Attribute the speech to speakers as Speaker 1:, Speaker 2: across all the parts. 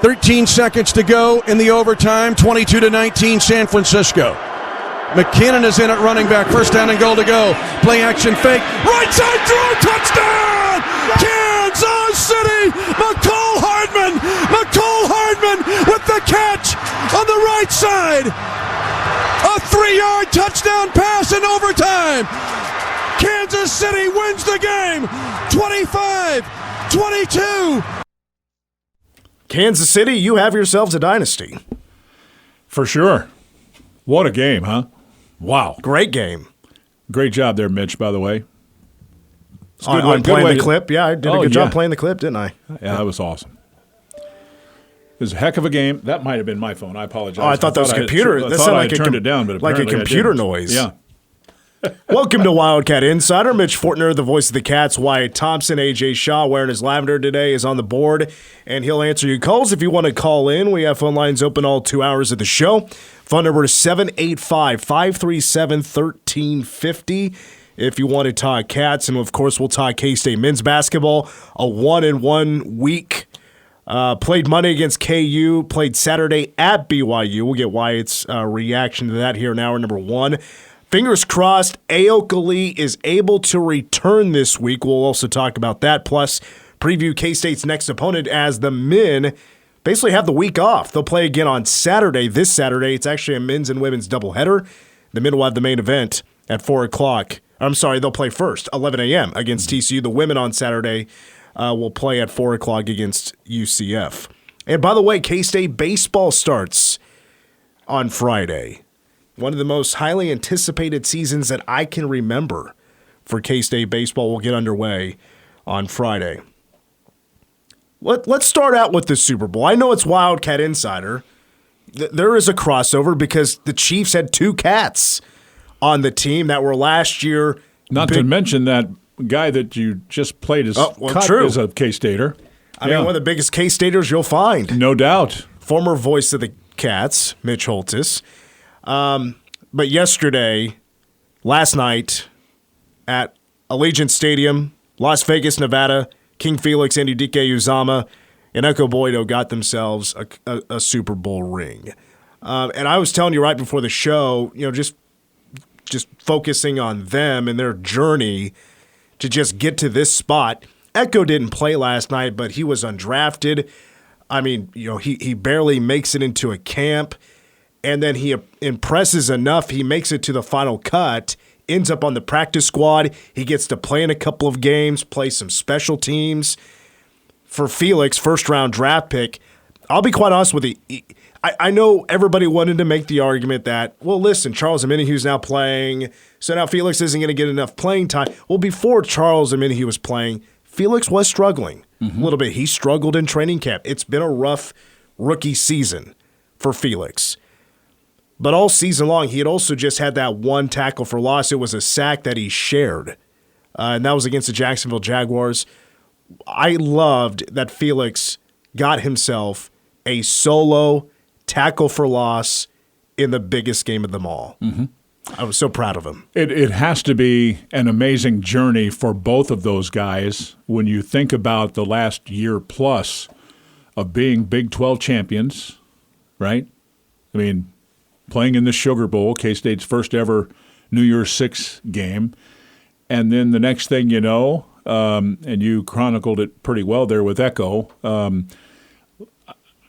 Speaker 1: 13 seconds to go in the overtime, 22-19 San Francisco. McKinnon is in at running back, first down and goal to go. Play action fake, right side throw, touchdown! Kansas City! McCole Hardman with the catch on the right side. A 3-yard touchdown pass in overtime. Kansas City wins the game, 25-22.
Speaker 2: Kansas City, you have yourselves a dynasty.
Speaker 3: For sure. What a game, huh? Wow.
Speaker 2: Great game.
Speaker 3: Great job there, Mitch, by the way.
Speaker 2: On playing the clip. Yeah, I did a good job playing the clip, didn't I?
Speaker 3: Yeah, that was awesome. It was a heck of a game. That might have been my phone. I apologize.
Speaker 2: Oh, I thought that was a computer.
Speaker 3: That sounded like I turned it down, but
Speaker 2: like a computer noise.
Speaker 3: Yeah.
Speaker 2: Welcome to Wildcat Insider. Mitch Fortner, the voice of the Cats. Wyatt Thompson, A.J. Shaw, wearing his lavender today, is on the board, and he'll answer your calls if you want to call in. We have phone lines open all 2 hours of the show. Phone number is 785-537-1350 if you want to talk Cats. And, of course, we'll talk K-State men's basketball. A 1-1 week. Played Monday against KU. Played Saturday at BYU. We'll get Wyatt's reaction to that here in hour number 1. Fingers crossed, Ayoka Lee is able to return this week. We'll also talk about that, plus preview K-State's next opponent as the men basically have the week off. They'll play again on Saturday, this Saturday. It's actually a men's and women's doubleheader. The men will have the main event at 4 o'clock. I'm sorry, they'll play first, 11 a.m. against TCU. The women on Saturday will play at 4 o'clock against UCF. And by the way, K-State baseball starts on Friday. One of the most highly anticipated seasons that I can remember for K-State baseball will get underway on Friday. Let's start out with the Super Bowl. I know it's Wildcat Insider. There is a crossover because the Chiefs had 2 Cats on the team that were last year.
Speaker 3: Not to mention that guy that you just played as
Speaker 2: true.
Speaker 3: Is a K-Stater.
Speaker 2: I mean, one of the biggest K-Staters you'll find.
Speaker 3: No doubt.
Speaker 2: Former voice of the Cats, Mitch Holtis. But last night, at Allegiant Stadium, Las Vegas, Nevada, King Felix, Andy Dike Uzama, and Ekow Boye-Doe got themselves a Super Bowl ring. And I was telling you right before the show, just focusing on them and their journey to just get to this spot. Ekow didn't play last night, but he was undrafted. I mean, he barely makes it into a camp. And then he impresses enough. He makes it to the final cut, ends up on the practice squad. He gets to play in a couple of games, play some special teams. For Felix, first-round draft pick, I'll be quite honest with you. I know everybody wanted to make the argument that, well, listen, Charles Omenihu's now playing, so now Felix isn't going to get enough playing time. Well, before Charles Omenihu was playing, Felix was struggling a little bit. He struggled in training camp. It's been a rough rookie season for Felix. But all season long, he had also just had that one tackle for loss. It was a sack that he shared, and that was against the Jacksonville Jaguars. I loved that Felix got himself a solo tackle for loss in the biggest game of them all. Mm-hmm. I was so proud of him.
Speaker 3: It has to be an amazing journey for both of those guys when you think about the last year plus of being Big 12 champions, right? I mean, playing in the Sugar Bowl, K-State's first ever New Year's Six game. And then the next thing you know, and you chronicled it pretty well there with Ekow,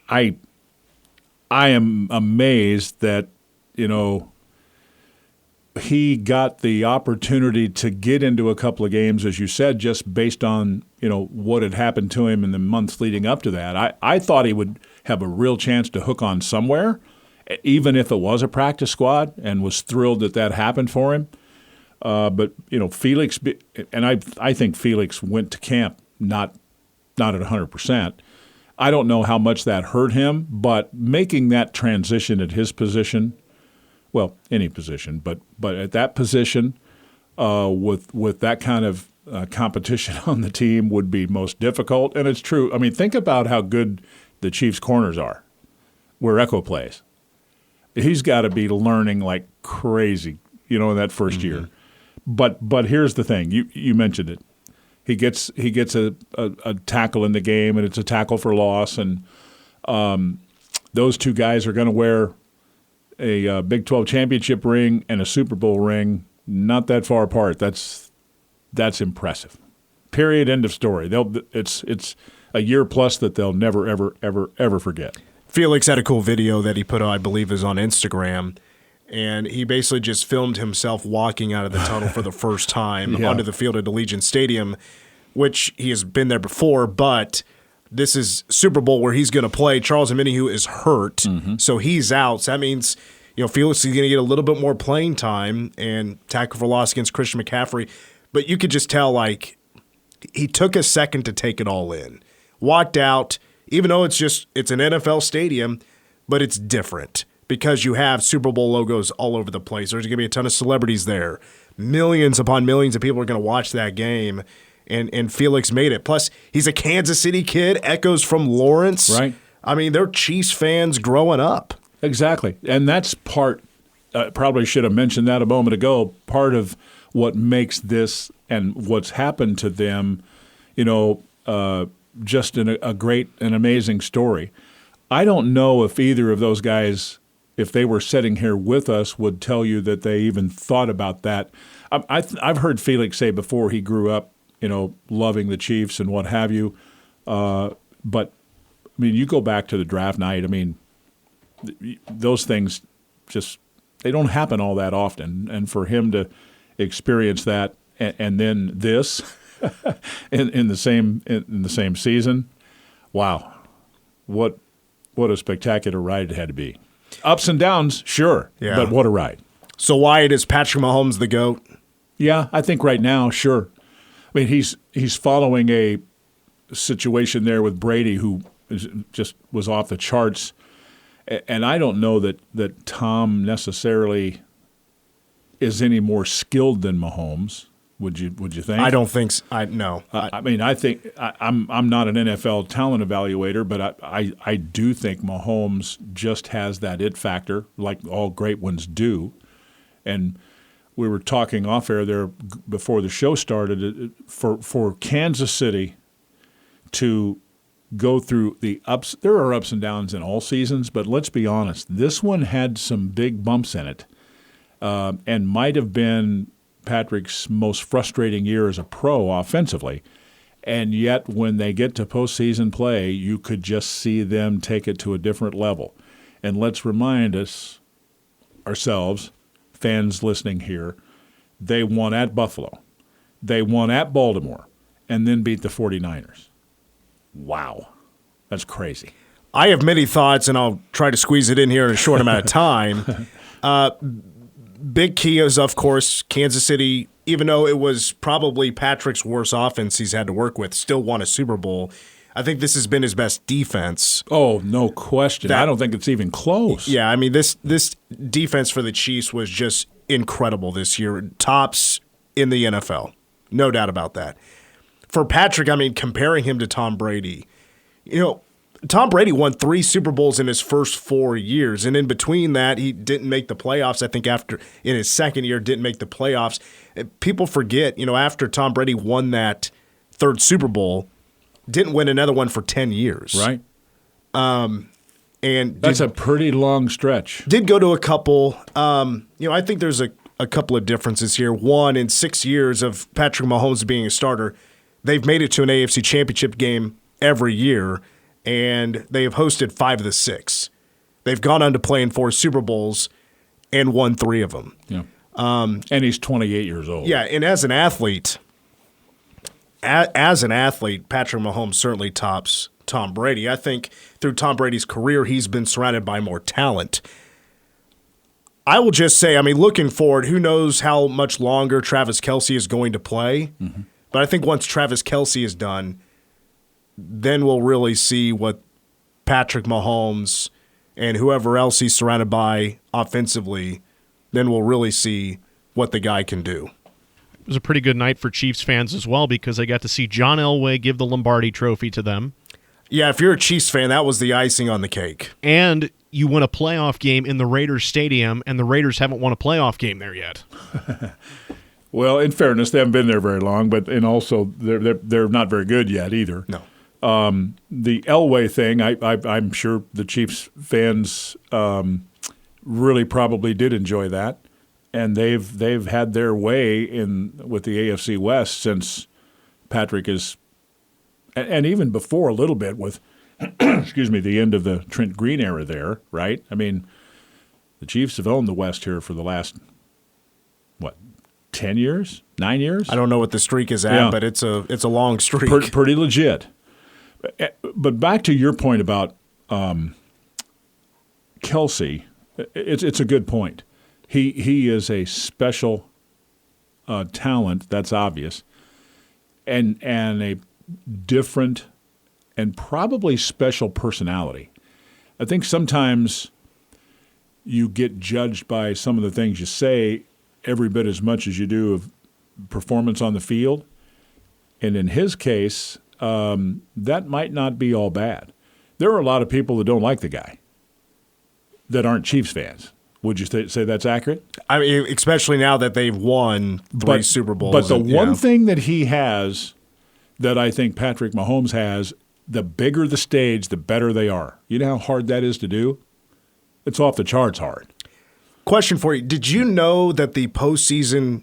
Speaker 3: I am amazed that, he got the opportunity to get into a couple of games, as you said, just based on, what had happened to him in the months leading up to that. I thought he would have a real chance to hook on somewhere, even if it was a practice squad, and was thrilled that happened for him. But Felix, and I think Felix went to camp not at 100%. I don't know how much that hurt him, but making that transition at his position, well, any position, but at that position, with that kind of competition on the team would be most difficult. And it's true. I mean, think about how good the Chiefs' corners are, where Ekow plays. He's got to be learning like crazy, in that first year. But here's the thing. You mentioned it. He gets a tackle in the game, and it's a tackle for loss. And Those two guys are going to wear a Big 12 championship ring and a Super Bowl ring not that far apart. That's impressive. Period. End of story. It's a year plus that they'll never, ever, ever, ever forget.
Speaker 2: Felix had a cool video that he put, I believe, is on Instagram, and he basically just filmed himself walking out of the tunnel for the first time onto the field at Allegiant Stadium, which he has been there before, but this is Super Bowl where he's going to play. Charles Omenihu is hurt, so he's out. So that means Felix is going to get a little bit more playing time and tackle for loss against Christian McCaffrey. But you could just tell, he took a second to take it all in. Walked out, even though it's an NFL stadium, but it's different because you have Super Bowl logos all over the place. There's going to be a ton of celebrities there. Millions upon millions of people are going to watch that game. And Felix made it. Plus, he's a Kansas City kid. Ekows from Lawrence.
Speaker 3: Right.
Speaker 2: I mean, they're Chiefs fans growing up.
Speaker 3: Exactly. And that's part, probably should have mentioned that a moment ago, part of what makes this and what's happened to them, just a great and amazing story. I don't know if either of those guys, if they were sitting here with us, would tell you that they even thought about that. I've heard Felix say before he grew up, loving the Chiefs and what have you. But, you go back to the draft night, those things they don't happen all that often. And for him to experience that and then this in the same season, wow. What a spectacular ride it had to be. Ups and downs, sure, but what a ride.
Speaker 2: So Wyatt, is Patrick Mahomes the GOAT?
Speaker 3: Yeah, I think right now, sure. He's following a situation there with Brady, who just was off the charts, and I don't know that Tom necessarily is any more skilled than Mahomes. Would you think?
Speaker 2: I don't think so. No.
Speaker 3: I think I'm not an NFL talent evaluator, but I do think Mahomes just has that it factor, like all great ones do, and. We were talking off air there before the show started. For Kansas City to go through the ups, there are ups and downs in all seasons, but let's be honest, this one had some big bumps in it, and might have been Patrick's most frustrating year as a pro offensively. And yet, when they get to postseason play, you could just see them take it to a different level. And let's remind ourselves. Fans listening here, they won at Buffalo. They won at Baltimore and then beat the 49ers. Wow. That's crazy.
Speaker 2: I have many thoughts, and I'll try to squeeze it in here in a short amount of time. Big key is, of course, Kansas City, even though it was probably Patrick's worst offense he's had to work with, still won a Super Bowl. I think this has been his best defense.
Speaker 3: Oh, no question. I don't think it's even close.
Speaker 2: Yeah, this defense for the Chiefs was just incredible this year. Tops in the NFL. No doubt about that. For Patrick, comparing him to Tom Brady, Tom Brady won 3 Super Bowls in his first 4 years, and in between that, he didn't make the playoffs. I think in his second year, didn't make the playoffs. People forget, after Tom Brady won that 3rd Super Bowl, didn't win another one for 10 years.
Speaker 3: Right.
Speaker 2: And
Speaker 3: that's a pretty long stretch.
Speaker 2: Did go to a couple. I think there's a couple of differences here. One, in 6 years of Patrick Mahomes being a starter, they've made it to an AFC Championship game every year, and they have hosted 5 of the 6. They've gone on to play in 4 Super Bowls and won 3 of them.
Speaker 3: Yeah. And he's 28 years old.
Speaker 2: Yeah, and as an athlete, Patrick Mahomes certainly tops Tom Brady. I think through Tom Brady's career, he's been surrounded by more talent. I will just say, looking forward, who knows how much longer Travis Kelce is going to play. Mm-hmm. But I think once Travis Kelce is done, then we'll really see what Patrick Mahomes and whoever else he's surrounded by offensively, then we'll really see what the guy can do.
Speaker 4: It was a pretty good night for Chiefs fans as well because they got to see John Elway give the Lombardi Trophy to them.
Speaker 2: Yeah, if you're a Chiefs fan, that was the icing on the cake.
Speaker 4: And you win a playoff game in the Raiders Stadium, and the Raiders haven't won a playoff game there yet.
Speaker 3: Well, in fairness, they haven't been there very long, and also they're not very good yet either.
Speaker 2: No.
Speaker 3: The Elway thing, I'm sure the Chiefs fans really probably did enjoy that, and they've had their way with the AFC West since Patrick is, and even before a little bit with, excuse me, the end of the Trent Green era there, right? I mean, the Chiefs have owned the West here for the last, 10 years, 9 years?
Speaker 2: I don't know what the streak is at, but it's a long streak.
Speaker 3: Pretty legit. But back to your point about Kelsey, it's a good point. He is a special talent, that's obvious, and a different and probably special personality. I think sometimes you get judged by some of the things you say every bit as much as you do of performance on the field. And in his case, that might not be all bad. There are a lot of people that don't like the guy that aren't Chiefs fans. Would you say that's accurate?
Speaker 2: I mean, especially now that they've won three Super Bowls.
Speaker 3: But the one thing that he has that I think Patrick Mahomes has, the bigger the stage, the better they are. You know how hard that is to do? It's off the charts hard.
Speaker 2: Question for you. Did you know that the postseason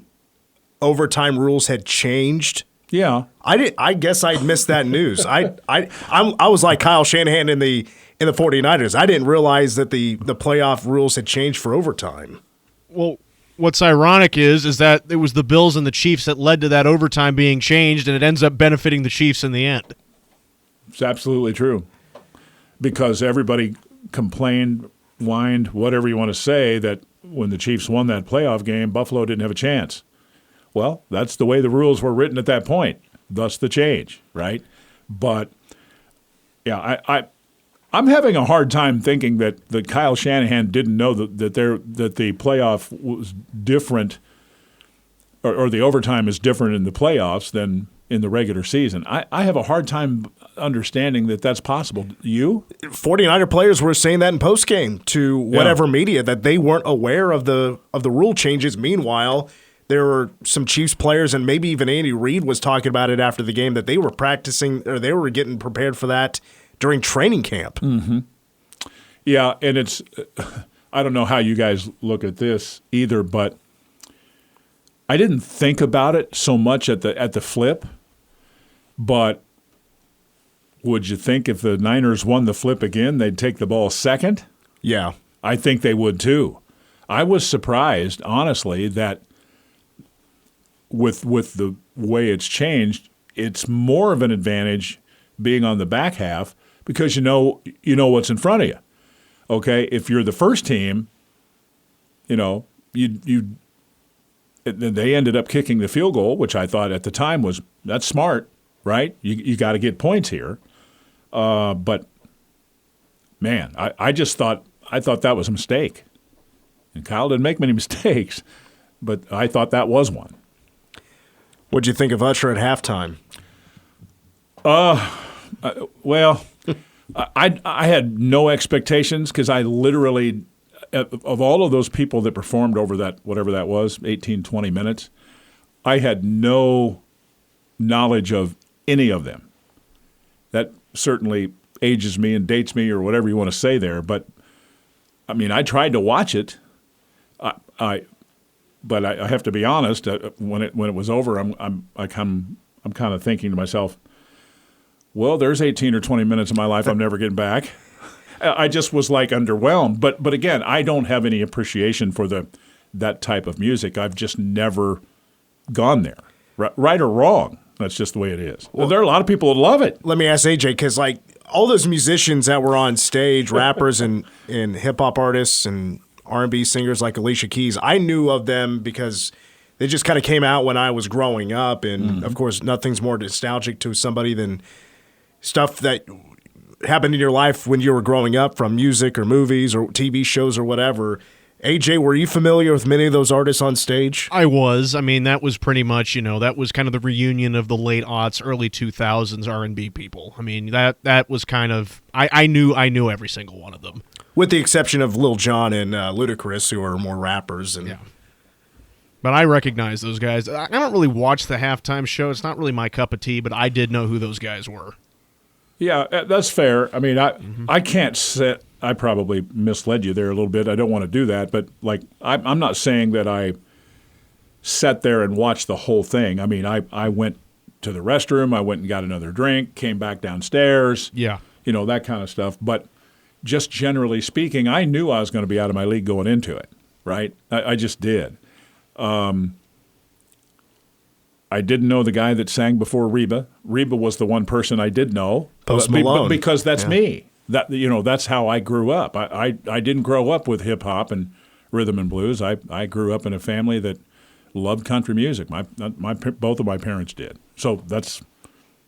Speaker 2: overtime rules had changed?
Speaker 3: Yeah.
Speaker 2: I guess I missed that news. I was like Kyle Shanahan in the 49ers. I didn't realize that the playoff rules had changed for overtime.
Speaker 4: Well, what's ironic is that it was the Bills and the Chiefs that led to that overtime being changed, and it ends up benefiting the Chiefs in the end.
Speaker 3: It's absolutely true. Because everybody complained, whined, whatever you want to say, that when the Chiefs won that playoff game, Buffalo didn't have a chance. Well, that's the way the rules were written at that point, thus the change, right? But, yeah, I'm having a hard time thinking that Kyle Shanahan didn't know that the playoff was different, or the overtime is different in the playoffs than in the regular season. I have a hard time understanding that that's possible. You?
Speaker 2: 49er players were saying that in postgame to whatever media, that they weren't aware of the rule changes. Meanwhile, there were some Chiefs players, and maybe even Andy Reid was talking about it after the game, that they were practicing, or they were getting prepared for that during training camp.
Speaker 3: Mm-hmm. Yeah, and it's I don't know how you guys look at this either, but I didn't think about it so much at the flip, but would you think if the Niners won the flip again, they'd take the ball second?
Speaker 2: Yeah.
Speaker 3: I think they would too. I was surprised, honestly, that with the way it's changed, it's more of an advantage being on the back half because you know what's in front of you. Okay, if you're the first team, they ended up kicking the field goal, which I thought at the time that's smart, right? You got to get points here. But man, I thought that was a mistake. And Kyle didn't make many mistakes, but I thought that was one.
Speaker 2: What'd you think of Usher at halftime?
Speaker 3: Well, I had no expectations because I literally, of all of those people that performed over that, whatever that was, 18, 20 minutes, I had no knowledge of any of them. That certainly ages me and dates me or whatever you want to say there. But, I mean, I tried to watch it. But I have to be honest. When it was over, I'm kind of thinking to myself, well, there's 18 or 20 minutes of my life I'm never getting back. I just was like underwhelmed. But again, I don't have any appreciation for that type of music. I've just never gone there, right or wrong. That's just the way it is. Well, there are a lot of people that love it.
Speaker 2: Let me ask AJ, because like all those musicians that were on stage, rappers and hip hop artists and R&B singers like Alicia Keys, I knew of them because they just kind of came out when I was growing up. And, of course, nothing's more nostalgic to somebody than stuff that happened in your life when you were growing up, from music or movies or TV shows or whatever. AJ, were you familiar with many of those artists on stage?
Speaker 4: I was. I mean, that was pretty much, that was kind of the reunion of the late aughts, early 2000s R&B people. I mean, that was kind of, I knew every single one of them.
Speaker 2: With the exception of Lil Jon and Ludacris, who are more rappers. And
Speaker 4: yeah. But I recognize those guys. I don't really watch the halftime show. It's not really my cup of tea, but I did know who those guys were.
Speaker 3: Yeah, that's fair. I mean, I can't sit. I probably misled you there a little bit. I don't want to do that, but like I'm not saying that I sat there and watched the whole thing. I mean, I went to the restroom, I went and got another drink, came back downstairs.
Speaker 4: Yeah.
Speaker 3: That kind of stuff. But just generally speaking, I knew I was going to be out of my league going into it, right? I just did. I didn't know the guy that sang before Reba. Reba was the one person I did know.
Speaker 2: Post Malone.
Speaker 3: Because that's me. That's how I grew up. I didn't grow up with hip hop and rhythm and blues. I grew up in a family that loved country music. Both of my parents did. So that's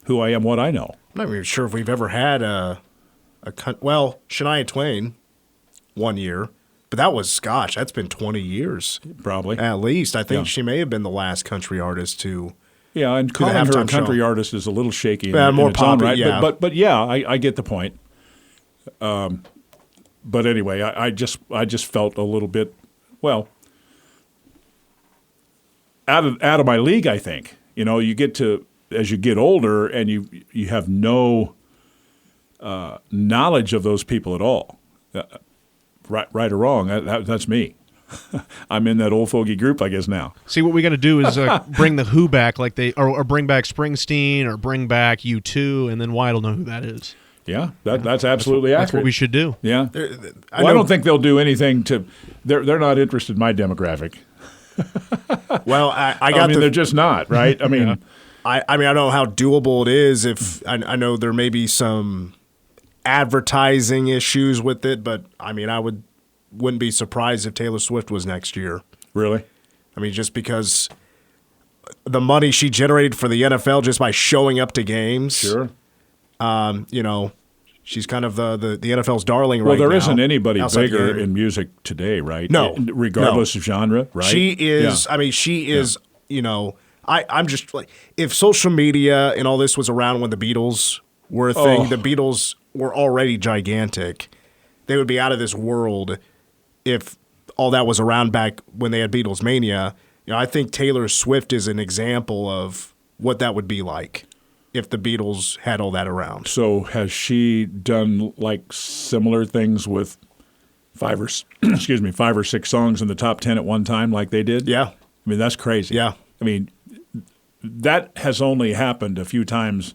Speaker 3: who I am, what I know.
Speaker 2: I'm not even sure if we've ever had Shania Twain 1 year, but that's been 20 years.
Speaker 3: Probably.
Speaker 2: At least. I think she may have been the last country artist to.
Speaker 3: Yeah, and calling her a country artist is a little shaky in
Speaker 2: more
Speaker 3: its own
Speaker 2: poppy,
Speaker 3: right.
Speaker 2: yeah.
Speaker 3: But yeah, I get the point. But anyway, I just felt a little bit, well, out of my league, I think. You get to, as you get older and you have no knowledge of those people at all. Right or wrong, that's me. I'm in that old fogey group, I guess, now.
Speaker 4: See, what we got to do is bring the Who back, or bring back Springsteen, or bring back U2, and then Wyatt will know who that is.
Speaker 3: Yeah, that's absolutely accurate.
Speaker 4: That's what we should do.
Speaker 3: Yeah. I don't think they'll do anything to. They're not interested in my demographic.
Speaker 2: Well, I
Speaker 3: mean, they're just not, right? I mean,
Speaker 2: yeah. I don't know how doable it is. If I know there may be some advertising issues with it, but I mean, wouldn't be surprised if Taylor Swift was next year.
Speaker 3: Really?
Speaker 2: I mean, just because the money she generated for the NFL just by showing up to games.
Speaker 3: Sure.
Speaker 2: She's kind of the NFL's darling right now.
Speaker 3: Well, there isn't anybody bigger in music today, right?
Speaker 2: No.
Speaker 3: Regardless of genre, right?
Speaker 2: She is, yeah. I mean, she is, I'm just like, if social media and all this was around when the Beatles were a thing, the Beatles were already gigantic. They would be out of this world if all that was around back when they had Beatles Mania. I think Taylor Swift is an example of what that would be like if the Beatles had all that around.
Speaker 3: So has she done like similar things with 5 or 6 songs in the top 10 at one time like they did?
Speaker 2: Yeah.
Speaker 3: I mean, that's crazy.
Speaker 2: Yeah.
Speaker 3: I mean, that has only happened a few times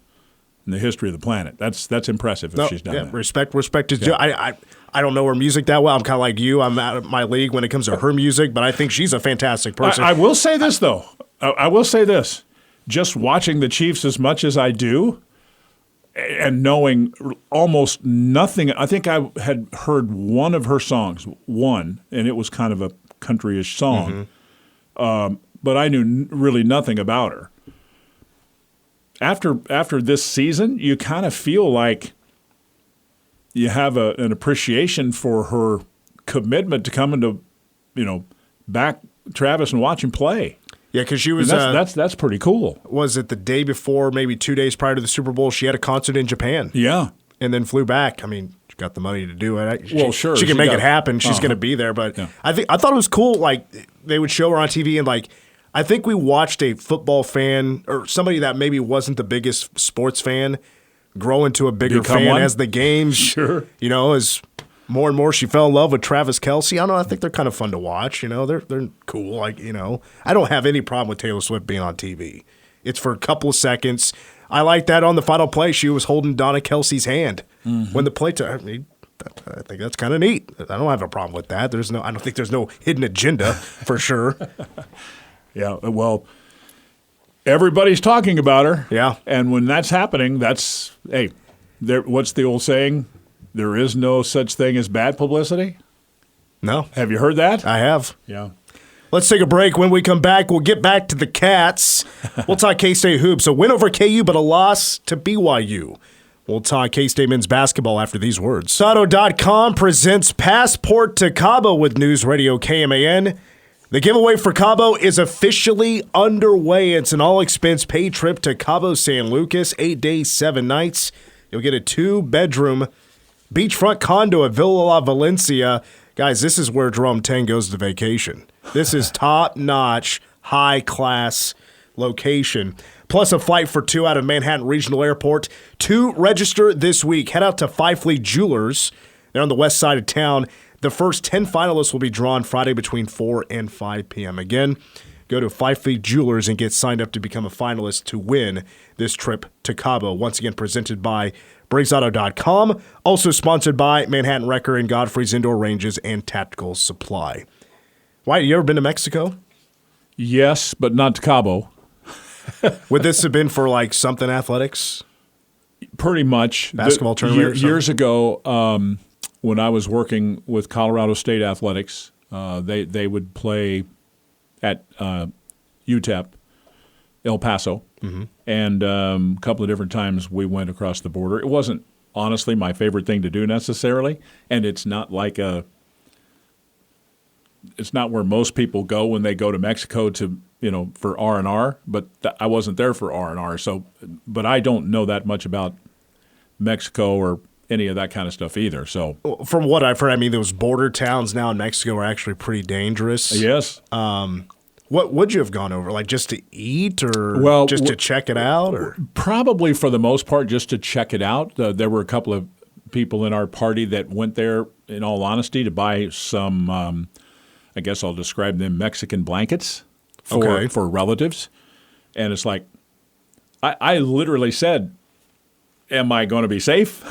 Speaker 3: in the history of the planet. That's impressive if she's done that.
Speaker 2: Respect is due. I don't know her music that well. I'm kind of like you. I'm out of my league when it comes to her music, but I think she's a fantastic person.
Speaker 3: I will say this, though. I will say this. Just watching the Chiefs as much as I do and knowing almost nothing, I think I had heard one of her songs, and it was kind of a country-ish song, but I knew really nothing about her. After this season, you kind of feel like you have an appreciation for her commitment to coming to, back Travis and watch him play.
Speaker 2: Yeah, because she was.
Speaker 3: That's pretty cool.
Speaker 2: Was it the day before, maybe 2 days prior to the Super Bowl? She had a concert in Japan.
Speaker 3: Yeah,
Speaker 2: and then flew back. I mean, she got the money to do it.
Speaker 3: Sure,
Speaker 2: she can make it happen. She's going to be there. But yeah. I thought it was cool. Like they would show her on TV, and like I think we watched a football fan or somebody that maybe wasn't the biggest sports fan grow into a bigger fan as the games.
Speaker 3: Sure,
Speaker 2: as more and more she fell in love with Travis Kelce. I don't know. I think they're kind of fun to watch. They're cool. Like I don't have any problem with Taylor Swift being on TV. It's for a couple of seconds. I like that on the final play. She was holding Donna Kelce's hand when the play. I think that's kind of neat. I don't have a problem with that. I don't think there's no hidden agenda for sure.
Speaker 3: Yeah. Well, everybody's talking about her.
Speaker 2: Yeah.
Speaker 3: And when that's happening, what's the old saying? There is no such thing as bad publicity?
Speaker 2: No.
Speaker 3: Have you heard that?
Speaker 2: I have.
Speaker 3: Yeah.
Speaker 2: Let's take a break. When we come back, we'll get back to the Cats. We'll talk K-State hoops. A win over KU, but a loss to BYU. We'll talk K-State men's basketball after these words. Sato.com presents Passport to Cabo with News Radio KMAN. The giveaway for Cabo is officially underway. It's an all-expense paid trip to Cabo San Lucas, 8 days, 7 nights. You'll get a 2-bedroom beachfront condo at Villa La Valencia. Guys, this is where Jerome Tang goes to vacation. This is top-notch, high-class location, plus a flight for two out of Manhattan Regional Airport. To register this week, head out to Five Fleet Jewelers. They're on the west side of town. The first 10 finalists will be drawn Friday between 4 and 5 p.m. Again, go to Five Fleet Jewelers and get signed up to become a finalist to win this trip to Cabo. Once again, presented by BriggsAuto.com. Also sponsored by Manhattan Wrecker and Godfrey's Indoor Ranges and Tactical Supply. Wyatt, you ever been to Mexico?
Speaker 3: Yes, but not to Cabo.
Speaker 2: Would this have been for like something athletics?
Speaker 3: Pretty much.
Speaker 2: Basketball tournament or something?
Speaker 3: Years ago, when I was working with Colorado State Athletics, they would play at UTEP, El Paso, and a couple of different times we went across the border. It wasn't honestly my favorite thing to do necessarily, and it's not like it's not where most people go when they go to Mexico to for R&R. But I wasn't there for R&R, but I don't know that much about Mexico or any of that kind of stuff either. So
Speaker 2: from what I've heard, I mean, those border towns now in Mexico are actually pretty dangerous.
Speaker 3: Yes.
Speaker 2: What would you have gone over? Like just to eat or just to check it out? Or?
Speaker 3: Probably for the most part just to check it out. There were a couple of people in our party that went there, in all honesty, to buy some, I guess I'll describe them, Mexican blankets for relatives. And it's like, I literally said, am I going to be safe?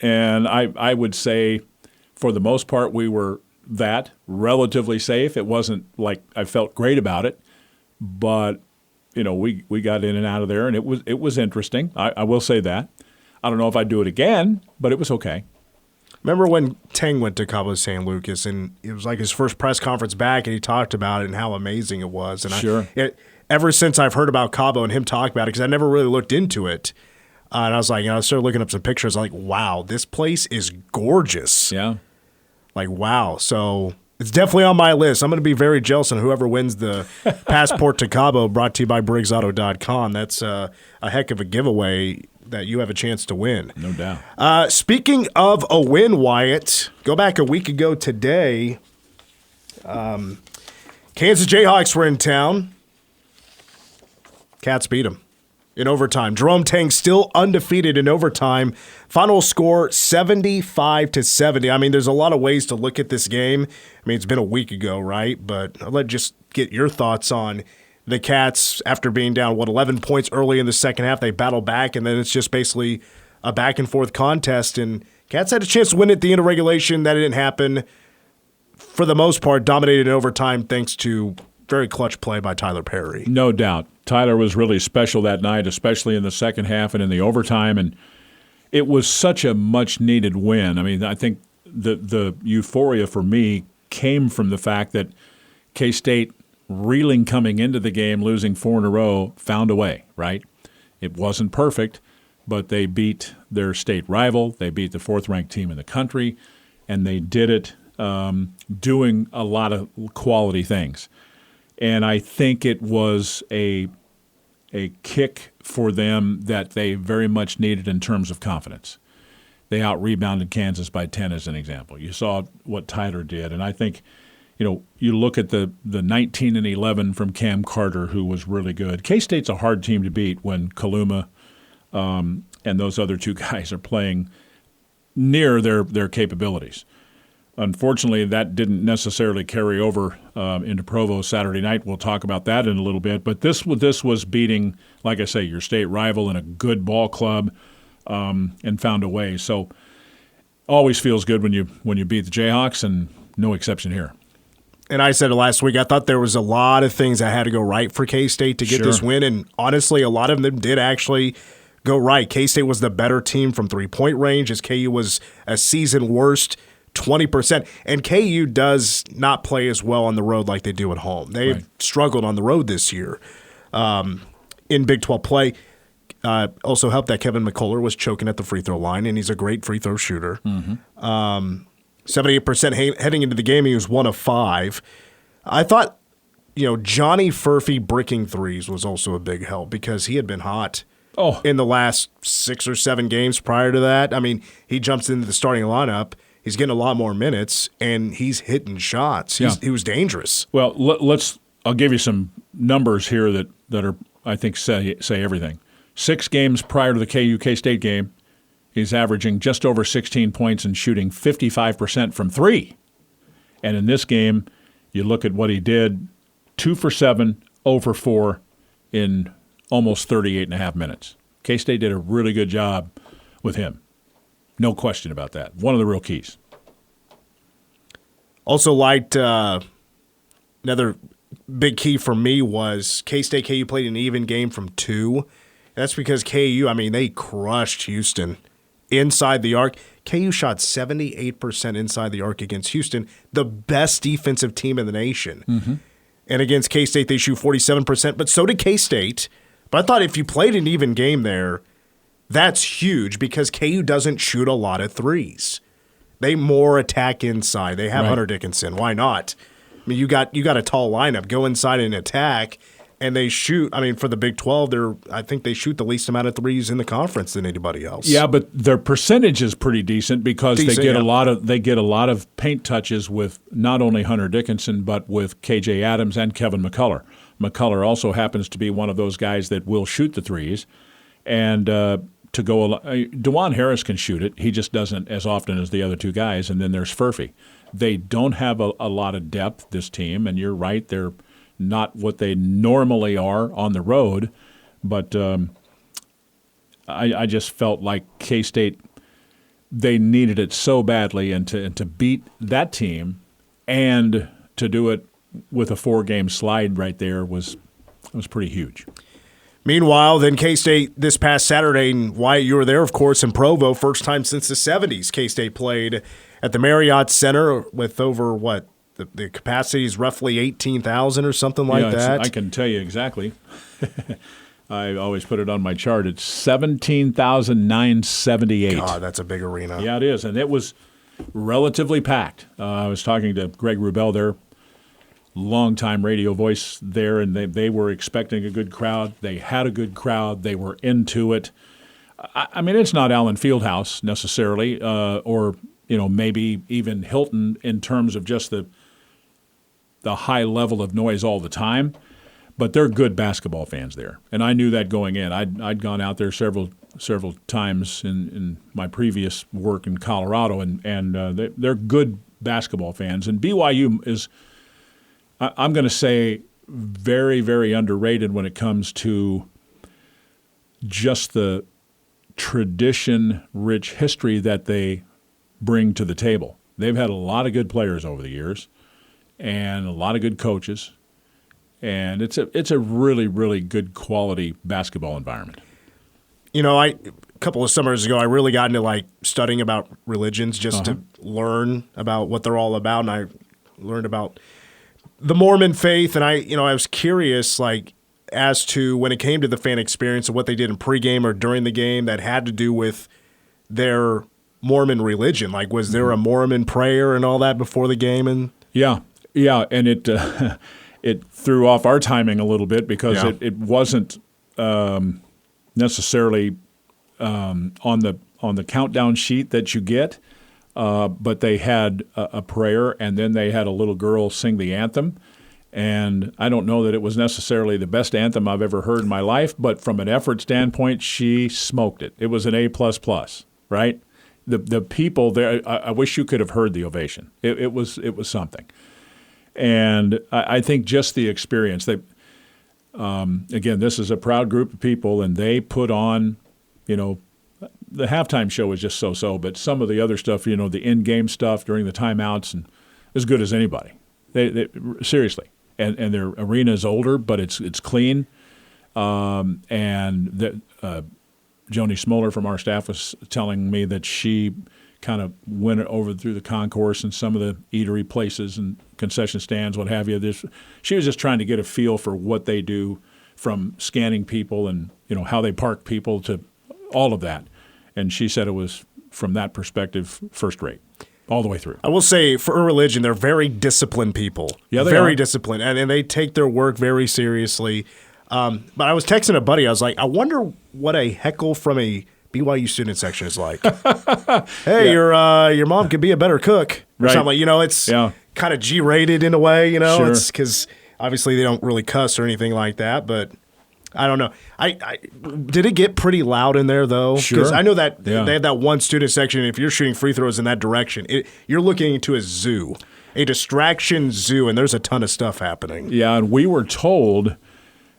Speaker 3: And I would say for the most part we were relatively safe. It wasn't like I felt great about it, but we got in and out of there, and it was interesting. I will say that. I don't know if I'd do it again, but it was okay.
Speaker 2: Remember when Tang went to Cabo San Lucas, and it was like his first press conference back, and he talked about it and how amazing it was. And
Speaker 3: sure.
Speaker 2: Ever since I've heard about Cabo and him talk about it, because I never really looked into it, and I was like, I started looking up some pictures. Like, wow, this place is gorgeous.
Speaker 3: Yeah.
Speaker 2: Like, wow. So it's definitely on my list. I'm going to be very jealous on whoever wins the Passport to Cabo, brought to you by BriggsAuto.com. That's a heck of a giveaway that you have a chance to win.
Speaker 3: No doubt.
Speaker 2: Speaking of a win, Wyatt, go back a week ago today. Kansas Jayhawks were in town. Cats beat them in overtime. Jerome Tang still undefeated in overtime. Final score 75-70. I mean, there's a lot of ways to look at this game. I mean, it's been a week ago, right? But I'll just get your thoughts on the Cats after being down, 11 points early in the second half. They battle back, and then it's just basically a back-and-forth contest. And Cats had a chance to win at the end of regulation. That didn't happen. For the most part, dominated in overtime thanks to very clutch play by Tyler Perry.
Speaker 3: No doubt. Tyler was really special that night, especially in the second half and in the overtime, and it was such a much-needed win. I mean, I think the euphoria for me came from the fact that K-State, reeling coming into the game, losing 4 in a row, found a way, right? It wasn't perfect, but they beat their state rival. They beat the fourth-ranked team in the country, and they did it doing a lot of quality things. And I think it was a kick for them that they very much needed in terms of confidence. They out-rebounded Kansas by 10 as an example. You saw what Tyler did. And I think, you look at the 19 and 11 from Cam Carter, who was really good. K-State's a hard team to beat when Kaluma and those other two guys are playing near their capabilities. Unfortunately, that didn't necessarily carry over into Provo Saturday night. We'll talk about that in a little bit. But this was beating, like I say, your state rival in a good ball club and found a way. So always feels good when you beat the Jayhawks, and no exception here.
Speaker 2: And I said it last week, I thought there was a lot of things that had to go right for K-State to get this win. And honestly, a lot of them did actually go right. K-State was the better team from three-point range, as KU was a season worst 20%. And KU does not play as well on the road like they do at home. They've struggled on the road this year in Big 12 play. Also helped that Kevin McCullough was choking at the free throw line, and he's a great free throw shooter. 78% heading into the game, he was 1 of 5. I thought, Johnny Furphy bricking threes was also a big help because he had been hot in the last 6 or 7 games prior to that. I mean, he jumps into the starting lineup. He's getting a lot more minutes, and he's hitting shots. He was dangerous.
Speaker 3: Well, let's I'll give you some numbers here that are, I think, say everything. 6 games prior to the KU K-State game, he's averaging just over 16 points and shooting 55% from 3. And in this game, you look at what he did, 2 for 7, 0 for 4 in almost 38 and a half minutes. K-State did a really good job with him. No question about that. One of the real keys.
Speaker 2: Also liked another big key for me was K-State KU played an even game from 2. That's because KU, they crushed Houston inside the arc. KU shot 78% inside the arc against Houston, the best defensive team in the nation. Mm-hmm. And against K-State, they shoot 47%, but so did K-State. But I thought if you played an even game there, that's huge because KU doesn't shoot a lot of threes. They more attack inside. They have
Speaker 3: right.
Speaker 2: Hunter Dickinson. Why not? You got a tall lineup. Go inside and attack, and they shoot. For the Big 12, I think they shoot the least amount of threes in the conference than anybody else.
Speaker 3: Yeah, but their percentage is pretty decent because they get a lot of paint touches with not only Hunter Dickinson but with KJ Adams and Kevin McCullough. McCullough also happens to be one of those guys that will shoot the threes, and DeJuan Harris can shoot it. He just doesn't as often as the other 2 guys. And then there's Furphy. They don't have a lot of depth, this team, and you're right, they're not what they normally are on the road. But I just felt like K-State, they needed it so badly, and to beat that team and to do it with a 4-game slide right there was pretty huge.
Speaker 2: Meanwhile, then K-State this past Saturday, and Wyatt, you were there, of course, in Provo, first time since the 70s. K-State played at the Marriott Center with over, the capacity is roughly 18,000 or something like that.
Speaker 3: I can tell you exactly. I always put it on my chart. It's 17,978.
Speaker 2: God, that's a big arena.
Speaker 3: Yeah, it is, and it was relatively packed. I was talking to Greg Wrubell there, longtime radio voice there, and they were expecting a good crowd. They had a good crowd. They were into it. It's not Allen Fieldhouse necessarily, or maybe even Hilton in terms of just the high level of noise all the time, but they're good basketball fans there, and I knew that going in. I'd gone out there several times in my previous work in Colorado, and they're good basketball fans. And BYU is, I'm going to say, very, very underrated when it comes to just the tradition-rich history that they bring to the table. They've had a lot of good players over the years and a lot of good coaches, and it's a really, really good quality basketball environment.
Speaker 2: A couple of summers ago, I really got into studying about religions just to learn about what they're all about, and I learned about the Mormon faith, and I was curious, as to when it came to the fan experience of what they did in pregame or during the game that had to do with their Mormon religion. Was there a Mormon prayer and all that before the game? And
Speaker 3: yeah, and it it threw off our timing a little bit because it wasn't necessarily on the countdown sheet that you get. But they had a prayer, and then they had a little girl sing the anthem. And I don't know that it was necessarily the best anthem I've ever heard in my life, but from an effort standpoint, she smoked it. It was an A++, right? The people there, I wish you could have heard the ovation. It was something. And I think just the experience. They, again, this is a proud group of people, and they put on, the halftime show was just so-so, but some of the other stuff, the in-game stuff during the timeouts, and as good as anybody. They seriously, and their arena is older, but it's clean. And Joni Smoller from our staff was telling me that she kind of went over through the concourse and some of the eatery places and concession stands, what have you. She was just trying to get a feel for what they do, from scanning people and how they park people to all of that. And she said it was, from that perspective, first rate, all the way through.
Speaker 2: I will say, for a religion, they're very disciplined people.
Speaker 3: Yeah, they
Speaker 2: very
Speaker 3: are.
Speaker 2: disciplined, and they take their work very seriously. But I was texting a buddy. I was like, I wonder what a heckle from a BYU student section is like. Hey, your mom could be a better cook, or
Speaker 3: Right.
Speaker 2: something. It's kind of G-rated in a way.
Speaker 3: Sure.
Speaker 2: It's because Obviously, they don't really cuss or anything like that, but I don't know. I did it get pretty loud in there, though?
Speaker 3: Sure.
Speaker 2: Because I know that
Speaker 3: Yeah.
Speaker 2: they had that one student section, and if you're shooting free throws in that direction, you're looking into a zoo, a distraction zoo, and there's a ton of stuff happening.
Speaker 3: Yeah, and we were told,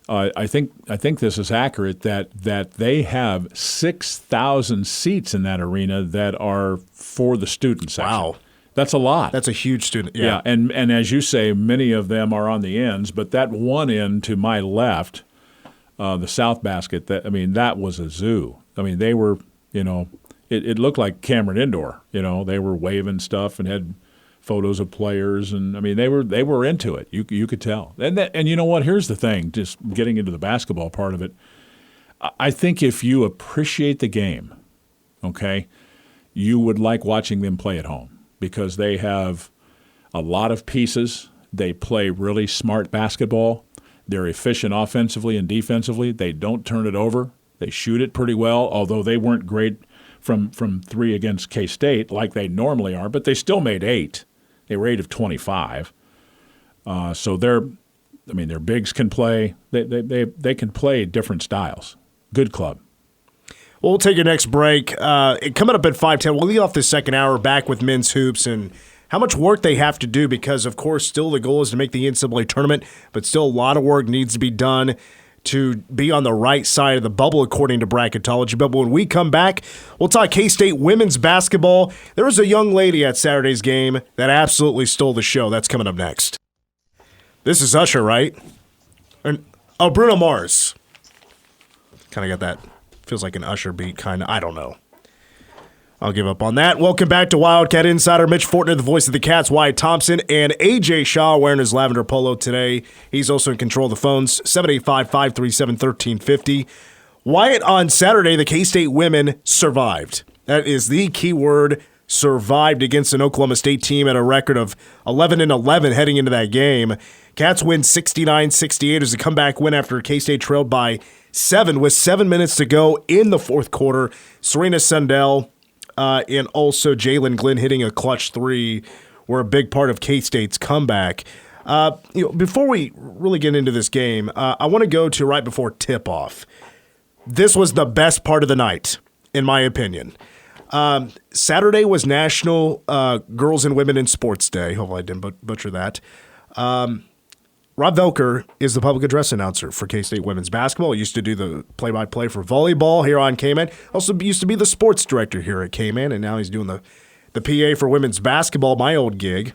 Speaker 3: I think this is accurate, that they have 6,000 seats in that arena that are for the student section.
Speaker 2: Wow.
Speaker 3: That's a lot.
Speaker 2: That's a huge student.
Speaker 3: Yeah, and as you say, many of them are on the ends, but that one end to my left, the south basket, that was a zoo. I mean, they were, it looked like Cameron Indoor. They were waving stuff and had photos of players, and I mean, they were into it. You could tell. And you know what? Here's the thing. Just getting into the basketball part of it, I think if you appreciate the game, okay, you would like watching them play at home because they have a lot of pieces. They play really smart basketball. They're efficient offensively and defensively. They don't turn it over. They shoot it pretty well, although they weren't great from three against K-State like they normally are, but they still made 8. They were 8 of 25. So their bigs can play. They can play different styles. Good club.
Speaker 2: Well, we'll take your next break. Coming up at 5:10, we'll lead off this second hour back with men's hoops and how much work they have to do because, of course, still the goal is to make the NCAA tournament, but still a lot of work needs to be done to be on the right side of the bubble, according to bracketology. But when we come back, we'll talk K-State women's basketball. There was a young lady at Saturday's game that absolutely stole the show. That's coming up next. This is Usher, right? Bruno Mars. Kind of got that. Feels like an Usher beat, kind of. I don't know. I'll give up on that. Welcome back to Wildcat Insider. Mitch Fortner, the voice of the Cats, Wyatt Thompson, and A.J. Shaw wearing his lavender polo today. He's also in control of the phones, 785-537-1350. Wyatt, on Saturday, the K-State women survived. That is the key word, survived against an Oklahoma State team at a record of 11-11 heading into that game. Cats win 69-68 as a comeback win after K-State trailed by 7 with 7 minutes to go in the fourth quarter. Serena Sundell and also Jalen Glenn hitting a clutch 3 were a big part of K-State's comeback. Before we really get into this game, I want to go to right before tip-off. This was the best part of the night, in my opinion. Saturday was National Girls and Women in Sports Day. Hopefully I didn't butcher that. Rob Velker is the public address announcer for K-State women's basketball. He used to do the play-by-play for volleyball here on K-Man. Also used to be the sports director here at K-Man, and now he's doing the PA for women's basketball, my old gig.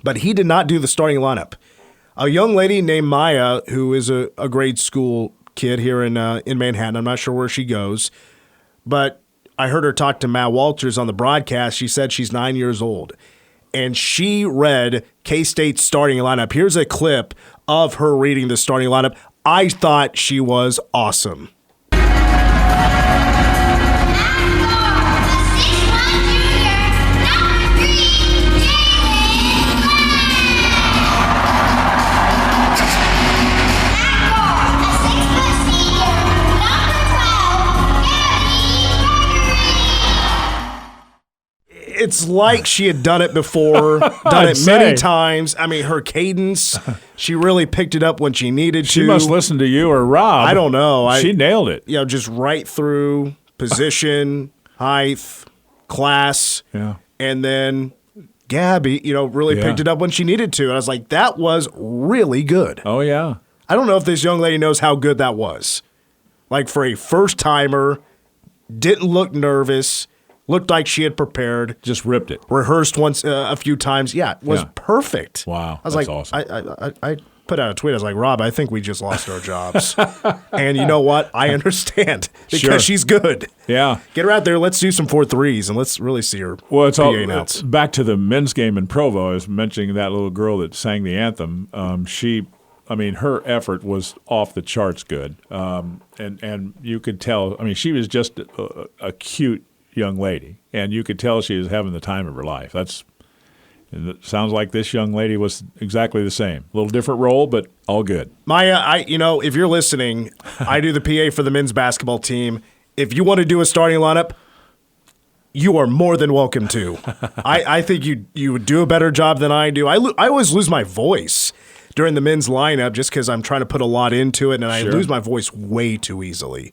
Speaker 2: But he did not do the starting lineup. A young lady named Maya, who is a grade school kid here in Manhattan. I'm not sure where she goes, but I heard her talk to Matt Walters on the broadcast. She said she's 9 years old. And she read K-State's starting lineup. Here's a clip of her reading the starting lineup. I thought she was awesome. It's like she had done it before, done it many times. I mean, her cadence, she really picked it up when she needed to.
Speaker 3: She must listen to you or Rob.
Speaker 2: I don't know.
Speaker 3: She nailed it.
Speaker 2: Just right through position, height, class, and then Gabby, really picked it up when she needed to. And I was like, that was really good.
Speaker 3: Oh, yeah.
Speaker 2: I don't know if this young lady knows how good that was. Like for a first-timer, didn't look nervous. Looked like she had prepared.
Speaker 3: Just ripped it.
Speaker 2: Rehearsed once a few times. Yeah, it was perfect.
Speaker 3: Wow,
Speaker 2: I was
Speaker 3: that's
Speaker 2: like,
Speaker 3: awesome.
Speaker 2: I put out a tweet. I was like, Rob, I think we just lost our jobs. And you know what? I understand because she's good.
Speaker 3: Yeah.
Speaker 2: Get her out there. Let's do some 4-3s and let's really see her.
Speaker 3: Well, it's
Speaker 2: PA
Speaker 3: all
Speaker 2: announce.
Speaker 3: back to the men's game in Provo. I was mentioning that little girl that sang the anthem. Her effort was off the charts good. And you could tell. I mean, she was just a cute young lady, and you could tell she was having the time of her life. It sounds like this young lady was exactly the same. A little different role, but all good.
Speaker 2: Maya, if you're listening, I do the PA for the men's basketball team. If you want to do a starting lineup, you are more than welcome to. I think you would do a better job than I do. I always lose my voice during the men's lineup just because I'm trying to put a lot into it, and I
Speaker 3: Sure.
Speaker 2: lose my voice way too easily.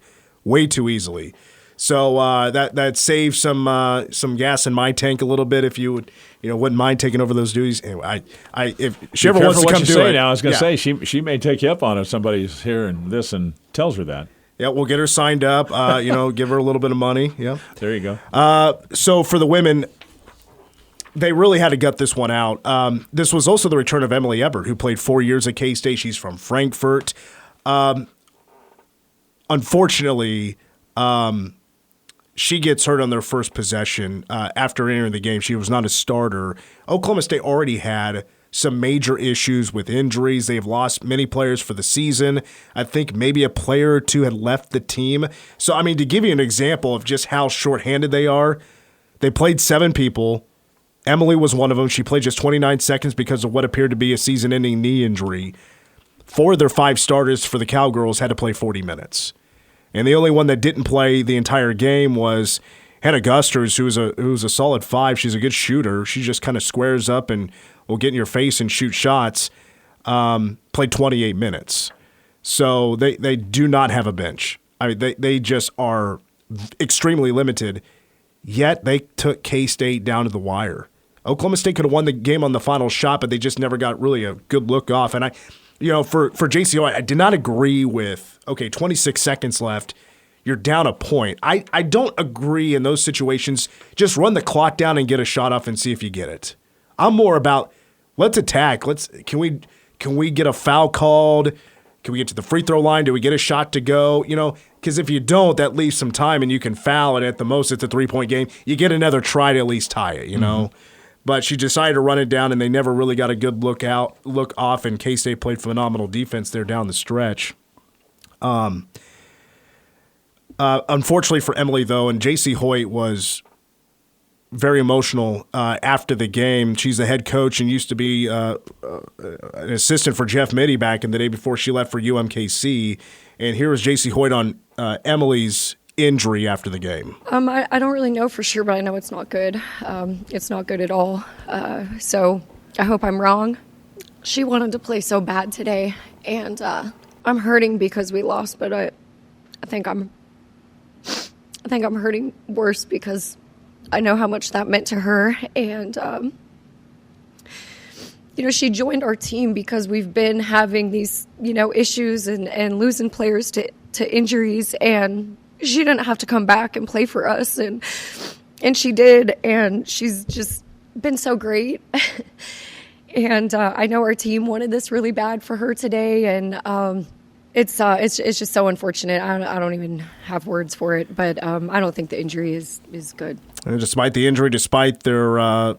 Speaker 2: So that saves some gas in my tank a little bit. If you wouldn't mind taking over those duties. Anyway, if she ever wants to come do it,
Speaker 3: now, I was going to
Speaker 2: yeah.
Speaker 3: say she may take you up on it if somebody's hearing this and tells her that.
Speaker 2: Yeah, we'll get her signed up. Give her a little bit of money. Yeah,
Speaker 3: There you go.
Speaker 2: So for the women, they really had to gut this one out. This was also the return of Emily Ebert, who played 4 years at K-State. She's from Frankfurt. Unfortunately, she gets hurt on their first possession after entering the game. She was not a starter. Oklahoma State already had some major issues with injuries. They've lost many players for the season. I think maybe a player or two had left the team. So, I mean, to give you an example of just how shorthanded they are, they played 7 people. Emily was one of them. She played just 29 seconds because of what appeared to be a season-ending knee injury. 4 of their 5 starters for the Cowgirls had to play 40 minutes. And the only one that didn't play the entire game was Hannah Gusters, who's a solid 5. She's a good shooter. She just kind of squares up and will get in your face and shoot shots. Played 28 minutes. So they do not have a bench. I mean, they just are extremely limited, yet they took K-State down to the wire. Oklahoma State could have won the game on the final shot, but they just never got really a good look off. And for JCO, I did not agree with, 26 seconds left, you're down a point. I don't agree in those situations. Just run the clock down and get a shot off and see if you get it. I'm more about, let's attack. Can we get a foul called? Can we get to the free throw line? Do we get a shot to go? Because if you don't, that leaves some time and you can foul, and at the most it's a 3-point game. You get another try to at least tie it, Mm-hmm. But she decided to run it down, and they never really got a good look off, and K-State played phenomenal defense there down the stretch. Unfortunately for Emily, though, and J.C. Hoyt was very emotional after the game. She's the head coach and used to be an assistant for Jeff Mitty back in the day before she left for UMKC. And here was J.C. Hoyt on Emily's injury after the game.
Speaker 5: I don't really know for sure, but I know it's not good. It's not good at all. So I hope I'm wrong. She wanted to play so bad today, and I'm hurting because we lost. But I think I'm hurting worse because I know how much that meant to her, and she joined our team because we've been having these issues and losing players to injuries, and she didn't have to come back and play for us, and she did, and she's just been so great. And I know our team wanted this really bad for her today, and it's just so unfortunate. I don't even have words for it, but I don't think the injury is good.
Speaker 2: And despite the injury, despite their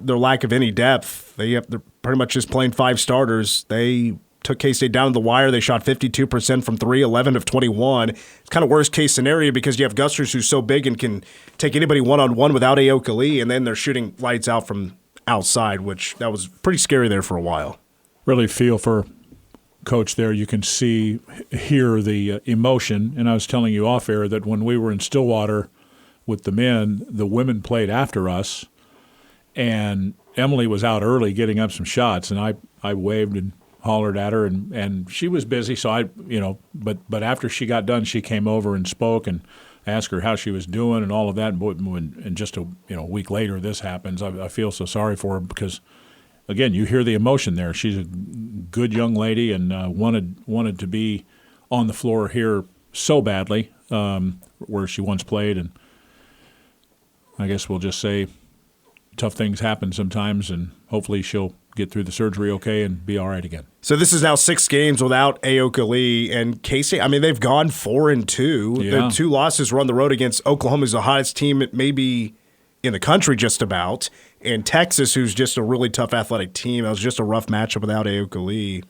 Speaker 2: lack of any depth, they're pretty much just playing 5 starters. They took K-State down to the wire. They shot 52% from 3, 11 of 21. It's kind of worst case scenario because you have Gusters who's so big and can take anybody one-on-one without Ayoka Lee, and then they're shooting lights out from outside, which that was pretty scary there for a while.
Speaker 3: Really feel for Coach there. You can hear the emotion. And I was telling you off air that when we were in Stillwater with the men, the women played after us, and Emily was out early getting up some shots, and I waved and hollered at her, and she was busy. So but after she got done, she came over and spoke and asked her how she was doing and all of that. And just a week later, this happens. I feel so sorry for her because, again, you hear the emotion there. She's a good young lady and wanted to be on the floor here so badly, where she once played. And I guess we'll just say tough things happen sometimes, and hopefully she'll get through the surgery okay and be all right again.
Speaker 2: So this is now 6 games without Ayoka Lee, and K-State, they've gone 4-2.
Speaker 3: Yeah.
Speaker 2: The 2 losses were on the road against Oklahoma, who's the hottest team maybe in the country just about, and Texas, who's just a really tough athletic team. That was just a rough matchup without Ayoka Lee.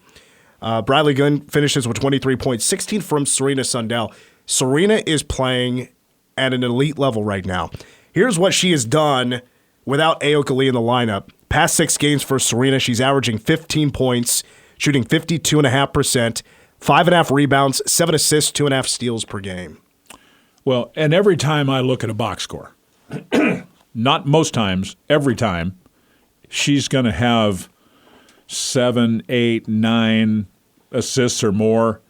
Speaker 2: Bradley Gunn finishes with 23 points, 16 from Serena Sundell. Serena is playing at an elite level right now. Here's what she has done without Ayoka Lee in the lineup. Past 6 games for Serena, she's averaging 15 points, shooting 52.5%, 5.5 rebounds, 7 assists, 2.5 steals per game.
Speaker 3: Well, and every time I look at a box score, not most times, every time, she's going to have 7, 8, 9 assists or more,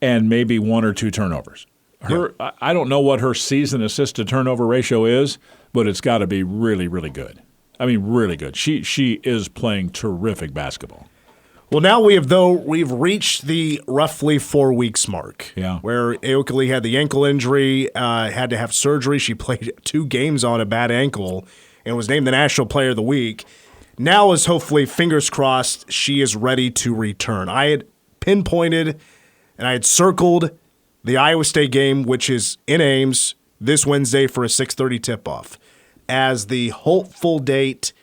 Speaker 3: and maybe 1 or 2 turnovers. I don't know what her season assist to turnover ratio is, but it's got to be really, really good. I mean, really good. She is playing terrific basketball.
Speaker 2: Well, now we've reached the roughly 4 weeks mark.
Speaker 3: Yeah.
Speaker 2: Where Ayoka Lee had the ankle injury, had to have surgery. She played 2 games on a bad ankle and was named the National Player of the Week. Now is hopefully, fingers crossed, she is ready to return. I had pinpointed and I had circled the Iowa State game, which is in Ames this Wednesday for a 6:30 tip-off, as the hopeful date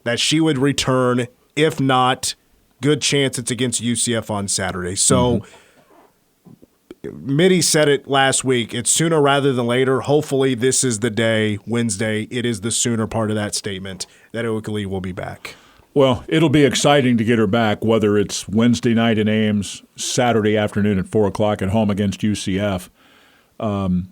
Speaker 2: that she would return. If not, good chance it's against UCF on Saturday. So Mitty said it last week. It's sooner rather than later. Hopefully this is the day, Wednesday. It is the sooner part of that statement that Ayoka Lee will be back.
Speaker 3: Well, it'll be exciting to get her back, whether it's Wednesday night in Ames, Saturday afternoon at 4 o'clock at home against UCF. I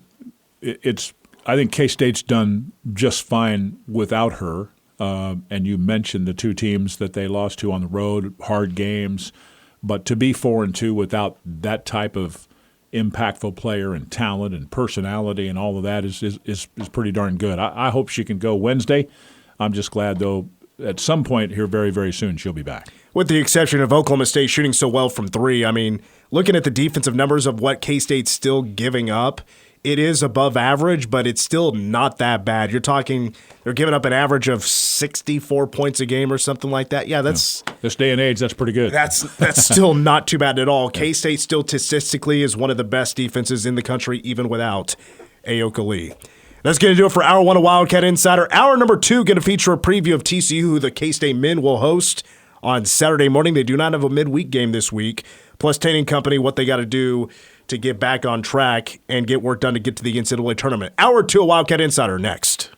Speaker 3: think K-State's done just fine without her. And you mentioned the 2 teams that they lost to on the road, hard games. But to be 4-2 without that type of impactful player and talent and personality and all of that is pretty darn good. I hope she can go Wednesday. I'm just glad, though, at some point here very, very soon she'll be back.
Speaker 2: With the exception of Oklahoma State shooting so well from 3, I mean, looking at the defensive numbers of what K-State's still giving up, it is above average, but it's still not that bad. You're talking they're giving up an average of 64 points a game or something like that. Yeah, that's
Speaker 3: this day and age, that's pretty good.
Speaker 2: That's still not too bad at all. K-State still statistically is one of the best defenses in the country, even without Ayoka Lee. That's going to do it for Hour 1 of Wildcat Insider. Hour number 2 going to feature a preview of TCU, who the K-State men will host on Saturday morning. They do not have a midweek game this week. Plus, Tainting Company, what they got to do to get back on track and get work done to get to the NCAA tournament. Hour 2 of Wildcat Insider next.